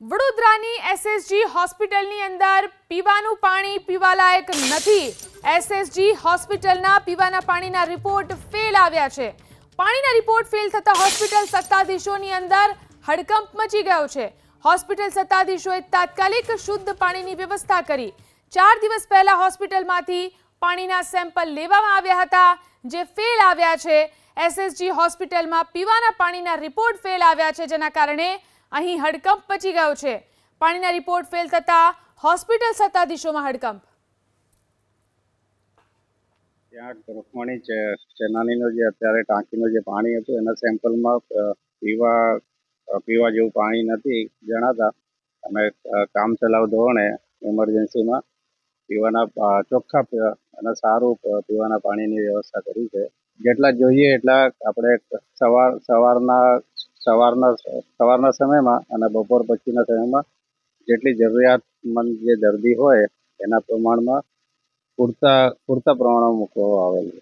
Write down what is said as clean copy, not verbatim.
વડોદરાની એસએસજી હોસ્પિટલની અંદર પીવાનું પાણી પીવાલાયક નથી। એસએસજી હોસ્પિટલના પીવાના પાણીના રિપોર્ટ ફેલ આવ્યા છે। પાણીના રિપોર્ટ ફેલ થતા હોસ્પિટલ સત્તાધીશોની અંદર હડકંપ મચી ગયો છે। હોસ્પિટલ સત્તાધીશોએ તાત્કાલિક શુદ્ધ પાણીની વ્યવસ્થા કરી। 4 દિવસ પહેલા હોસ્પિટલમાંથી પાણીના સેમ્પલ લેવામાં આવ્યા હતા, જે ફેલ આવ્યા છે। એસએસજી હોસ્પિટલમાં પીવાના પાણીના રિપોર્ટ ફેલ આવ્યા છે, જેના કારણે અહીં હડકંપ મચી ગયો છે। પાણીના રિપોર્ટ ફેલ થતા હોસ્પિટલ સત્તાધીશોમાં હડકંપ। ત્યાં રૂકમણી ચેનાનીનો જે અત્યારે ટાંકીનું જે પાણી હતું એના સેમ્પલમાં પીવા જેવું પાણી નથી જણાતા અમે કામચલાઉ ધોરણે ઇમરજન્સીમાં પીવાના ચોખ્ખા અને સારું પીવાના પાણીની વ્યવસ્થા કરી છે। જેટલા જોઈએ એટલા આપણે સવારના સમયમાં અને બપોર પછીના સમયમાં જેટલી જરૂરિયાતમંદ જે દર્દી હોય એના પ્રમાણમાં પૂરતા પ્રમાણમાં મૂકવામાં આવેલ છે।